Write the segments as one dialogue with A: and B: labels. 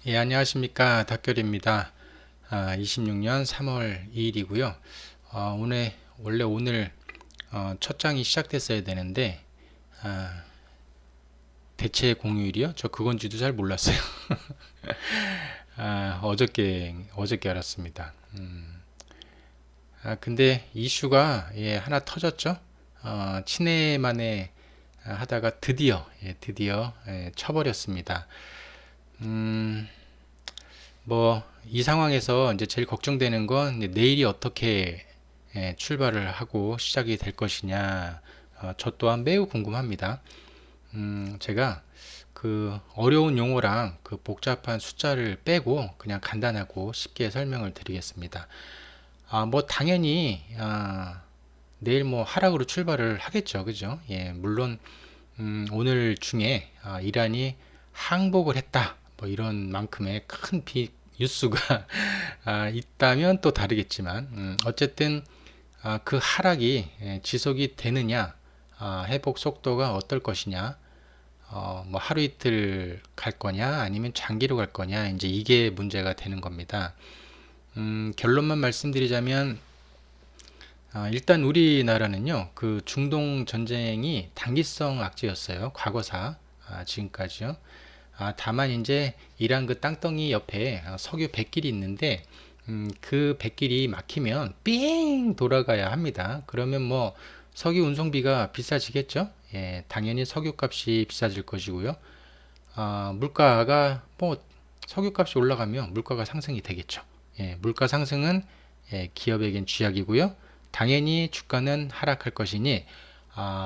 A: 예, 안녕하십니까. 닥결입니다. 26년 3월 2일이고요. 원래 오늘 첫 장이 시작됐어야 되는데, 아, 대체 공휴일이요? 저 그건지도 잘 몰랐어요. 어저께 알았습니다. 근데 이슈가 하나 터졌죠? 친해 만에 하다가 드디어 쳐버렸습니다. 음, 이 상황에서 이제 제일 걱정되는 건 이제 내일이 어떻게 출발을 하고 시작이 될 것이냐. 저 또한 매우 궁금합니다. 제가 그 어려운 용어랑 그 복잡한 숫자를 빼고 그냥 간단하고 쉽게 설명을 드리겠습니다. 당연히, 내일 뭐 하락으로 출발을 하겠죠. 그죠? 예, 물론, 오늘 중에 이란이 항복을 했다. 뭐 이런 만큼의 큰 뉴스가 있다면 또 다르겠지만, 어쨌든 그 하락이 지속이 되느냐, 회복 속도가 어떨 것이냐, 뭐 하루 이틀 갈 거냐, 아니면 장기로 갈 거냐, 이제 이게 문제가 되는 겁니다. 결론만 말씀드리자면, 일단 우리나라는요, 그 중동 전쟁이 단기성 악재였어요. 과거사, 지금까지요. 다만 이제 이란 그 땅덩이 옆에 석유 백길이 있는데 그 백길이 막히면 삥 돌아가야 합니다. 그러면 뭐 석유 운송비가 비싸지겠죠? 예, 당연히 석유값이 비싸질 것이고요. 물가가 뭐 석유값이 올라가면 물가가 상승이 되겠죠. 예, 물가 상승은 기업에겐 쥐약이고요. 당연히 주가는 하락할 것이니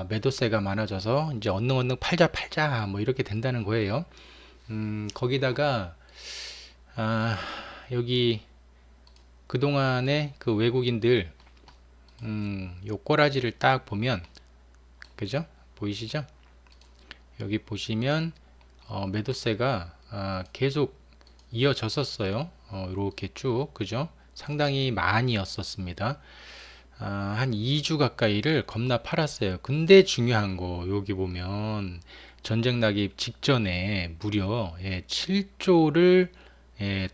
A: 매도세가 많아져서 이제 언능 팔자 팔자 뭐 이렇게 된다는 거예요. 거기다가 아, 여기 그동안에 그 외국인들 요 꼬라지를 딱 보면 그죠? 보이시죠? 여기 보시면 매도세가 계속 이어졌었어요. 이렇게 쭉 그죠? 상당히 많이였었습니다. 한 2주 가까이를 겁나 팔았어요. 근데 중요한 거 여기 보면 전쟁 나기 직전에 무려 7조를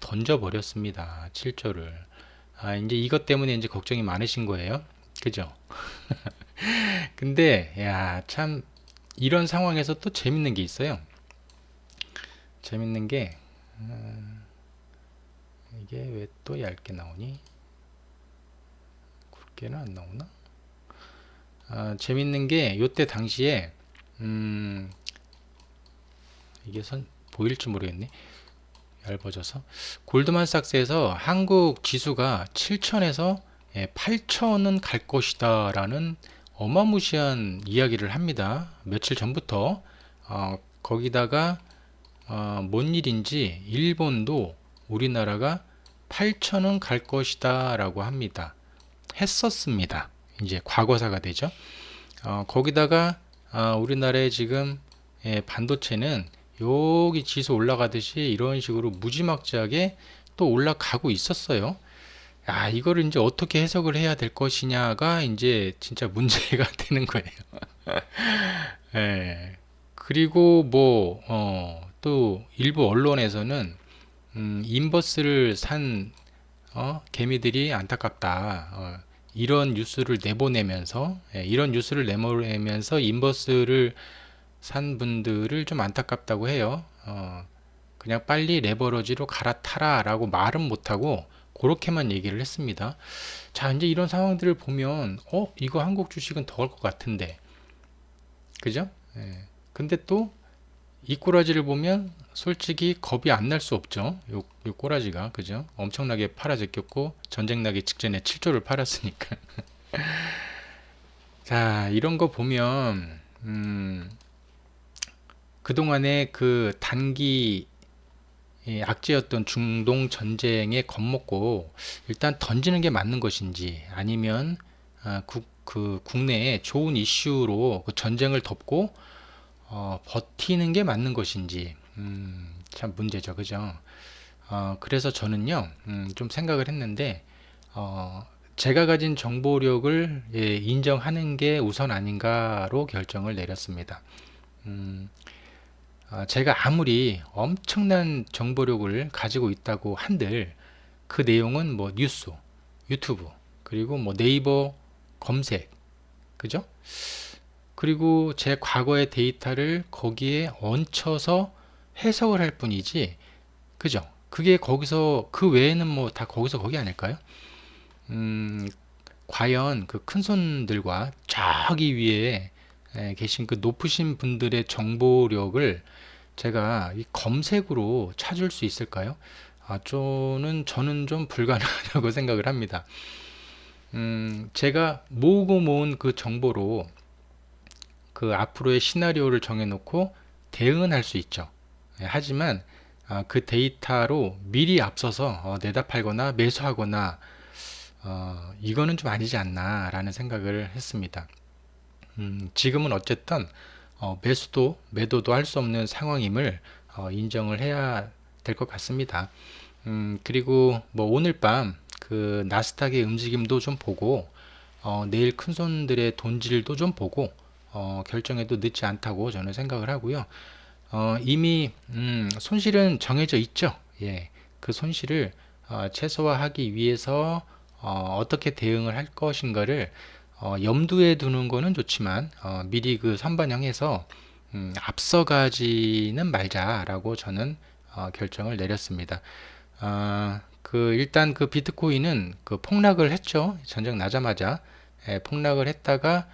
A: 던져 버렸습니다. 7조를. 이제 이것 때문에 이제 걱정이 많으신 거예요. 그죠? 근데 야, 참 이런 상황에서 또 재밌는 게 있어요. 재밌는 게 이게 왜 또 얇게 나오니? 굵게는 안 나오나? 재밌는 게 요때 당시에 음, 이게 보일지 모르겠네. 얇아져서 골드만삭스에서 한국 지수가 7천에서 8천은 갈 것이다 라는 어마무시한 이야기를 합니다. 며칠 전부터 거기다가 뭔 일인지 일본도 우리나라가 8천은 갈 것이다 라고 합니다. 했었습니다. 이제 과거사가 되죠. 거기다가 우리나라의 지금 반도체는 여기 지수 올라가듯이 이런 식으로 무지막지하게 또 올라가고 있었어요. 이거를 이제 어떻게 해석을 해야 될 것이냐가 이제 진짜 문제가 되는 거예요. 예. 그리고 또 일부 언론에서는 인버스를 산 개미들이 안타깝다. 이런 뉴스를 내보내면서 인버스를 산 분들을 좀 안타깝다고 해요. 그냥 빨리 레버러지로 갈아타라 라고 말은 못하고 그렇게만 얘기를 했습니다. 자, 이제 이런 상황들을 보면 이거 한국 주식은 더 갈 것 같은데 그죠? 예. 근데 또 이 꼬라지를 보면 솔직히 겁이 안 날 수 없죠. 요 꼬라지가 그죠? 엄청나게 팔아 제꼈고 전쟁 나기 직전에 7조를 팔았으니까. 자, 이런 거 보면 그동안에 그 단기 악재였던 중동 전쟁에 겁먹고 일단 던지는 게 맞는 것인지 아니면 그 국내에 좋은 이슈로 그 전쟁을 덮고 버티는 게 맞는 것인지 참 문제죠, 그죠? 그래서 저는요 좀 생각을 했는데 제가 가진 정보력을 인정하는 게 우선 아닌가로 결정을 내렸습니다. 음, 제가 아무리 엄청난 정보력을 가지고 있다고 한들 그 내용은 뭐 뉴스, 유튜브, 그리고 뭐 네이버 검색, 그죠? 그리고 제 과거의 데이터를 거기에 얹혀서 해석을 할 뿐이지, 그죠? 그게 거기서, 그 외에는 뭐 다 거기서 거기 아닐까요? 음, 과연 그 큰손들과 저기 위에 계신 그 높으신 분들의 정보력을 제가 이 검색으로 찾을 수 있을까요? 저는 좀 불가능하다고 생각을 합니다. 제가 모으고 모은 그 정보로 그 앞으로의 시나리오를 정해놓고 대응은 할 수 있죠. 하지만 그 데이터로 미리 앞서서 내다 팔거나 매수하거나 이거는 좀 아니지 않나 라는 생각을 했습니다. 지금은 어쨌든 매수도 매도도 할 수 없는 상황임을 인정을 해야 될 것 같습니다. 그리고 뭐 오늘 밤 그 나스닥의 움직임도 좀 보고 내일 큰손들의 돈질도 좀 보고 결정해도 늦지 않다고 저는 생각을 하고요. 이미 손실은 정해져 있죠. 예, 그 손실을 최소화하기 위해서 떻게 대응을 할 것인가를 염두에 두는 거는 좋지만 미리 그 선반영해서 앞서가지는 말자라고 저는 결정을 내렸습니다. 그 일단 그 비트코인은 그 폭락을 했죠. 전쟁 나자마자 폭락을 했다가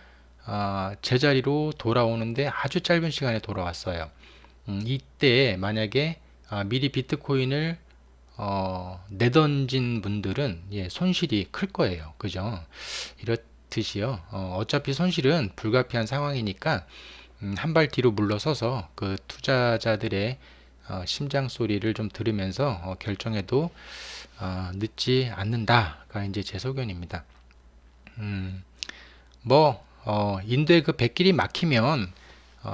A: 제자리로 돌아오는데 아주 짧은 시간에 돌아왔어요. 이때 만약에 미리 비트코인을 내던진 분들은 예, 손실이 클 거예요. 그죠? 이렇듯이요. 어차피 손실은 불가피한 상황이니까 한 발 뒤로 물러서서 그 투자자들의 심장 소리를 좀 들으면서 결정해도 늦지 않는다가 이제 제 소견입니다. 음, 인도의 그 백길이 막히면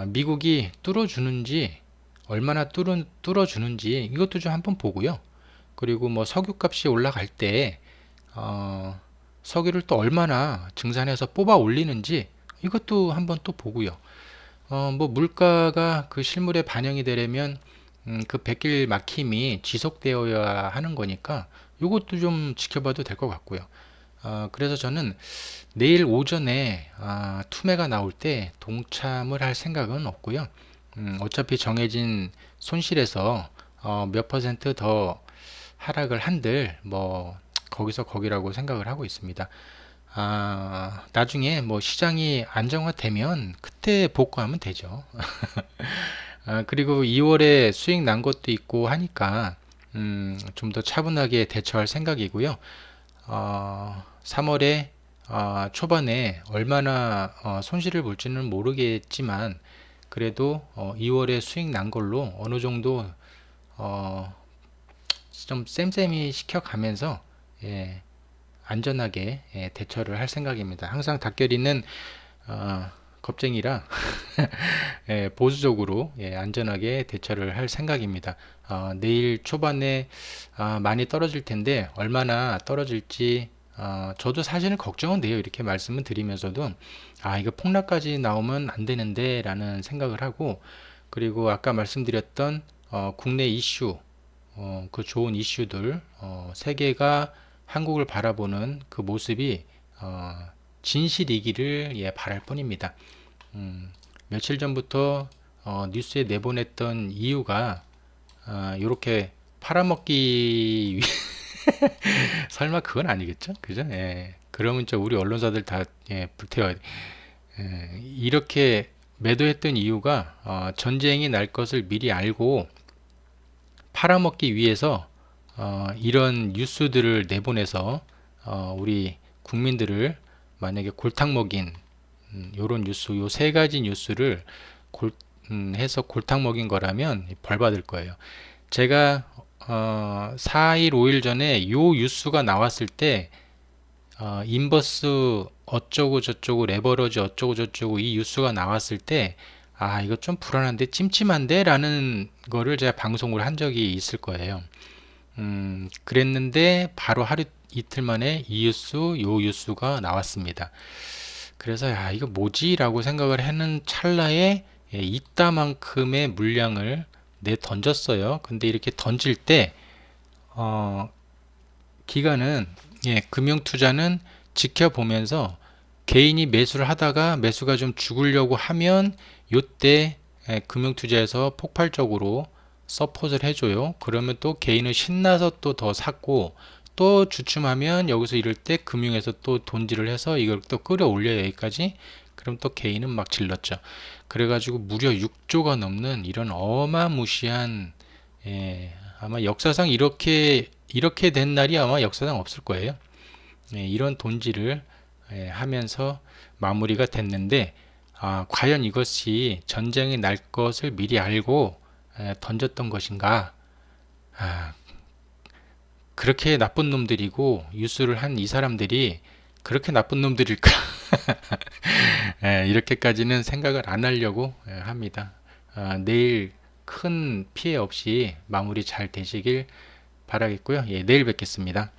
A: 미국이 뚫어주는지 얼마나 뚫어주는지 이것도 좀 한번 보고요. 그리고 뭐 석유값이 올라갈 때 석유를 또 얼마나 증산해서 뽑아 올리는지 이것도 한번 또 보고요. 뭐 물가가 그 실물에 반영이 되려면 그 백길 막힘이 지속되어야 하는 거니까 이것도 좀 지켜봐도 될 것 같고요. 그래서 저는 내일 오전에 투매가 나올 때 동참을 할 생각은 없고요. 어차피 정해진 손실에서 몇 퍼센트 더 하락을 한들 뭐 거기서 거기라고 생각을 하고 있습니다. 나중에 뭐 시장이 안정화되면 그때 복구하면 되죠. 그리고 2월에 수익 난 것도 있고 하니까 좀 더 차분하게 대처할 생각이고요. 3월에 초반에 얼마나 손실을 볼지는 모르겠지만 그래도 2월에 수익 난 걸로 어느 정도 어, 좀 쌤쌤이 시켜가면서 예, 안전하게 대처를 할 생각입니다. 항상 닭결이는 겁쟁이라 보수적으로 안전하게 대처를 할 생각입니다. 내일 초반에 많이 떨어질 텐데 얼마나 떨어질지 저도 사실은 걱정은 돼요. 이렇게 말씀을 드리면서도 이거 폭락까지 나오면 안 되는데 라는 생각을 하고 그리고 아까 말씀드렸던 국내 이슈 그 좋은 이슈들 세계가 한국을 바라보는 그 모습이 진실이기를 바랄 뿐입니다. 며칠 전부터 뉴스에 내보냈던 이유가 이렇게 팔아먹기 설마 그건 아니겠죠? 그죠? 예. 그러면 우리 언론사들 다 불태워야 돼. 이렇게 매도했던 이유가 전쟁이 날 것을 미리 알고 팔아먹기 위해서 이런 뉴스들을 내보내서 우리 국민들을 만약에 골탕 먹인 요런 뉴스, 요 세 가지 뉴스를 해서 골탕 먹인 거라면 벌 받을 거예요. 제가 4일, 5일 전에 요 뉴스가 나왔을 때 인버스 어쩌고 저쩌고 레버러지 어쩌고 저쩌고 이 뉴스가 나왔을 때 이거 좀 불안한데 찜찜한데 라는 거를 제가 방송을 한 적이 있을 거예요. 그랬는데 바로 하루 이틀 만에 이 뉴스 요 뉴스가 나왔습니다. 그래서 이거 뭐지? 라고 생각을 하는 찰나에 이따만큼의 물량을 내 던졌어요. 근데 이렇게 던질 때 어, 기간은 금융투자는 지켜보면서 개인이 매수를 하다가 매수가 좀 죽으려고 하면 요때 금융투자에서 폭발적으로 서포트를 해줘요. 그러면 또 개인은 신나서 또 더 샀고 또 주춤하면 여기서 이럴 때 금융에서 또 돈질을 해서 이걸 또 끌어올려요 여기까지. 그럼 또 개인은 막 질렀죠. 그래가지고 무려 6조가 넘는 이런 어마무시한 아마 역사상 이렇게 된 날이 아마 역사상 없을 거예요. 이런 돈질을 하면서 마무리가 됐는데 과연 이것이 전쟁이 날 것을 미리 알고 던졌던 것인가? 아, 그렇게 나쁜 놈들이고 유수를 한 이 사람들이 그렇게 나쁜 놈들일까? 이렇게까지는 생각을 안 하려고 합니다. 내일 큰 피해 없이 마무리 잘 되시길 바라겠고요. 내일 뵙겠습니다.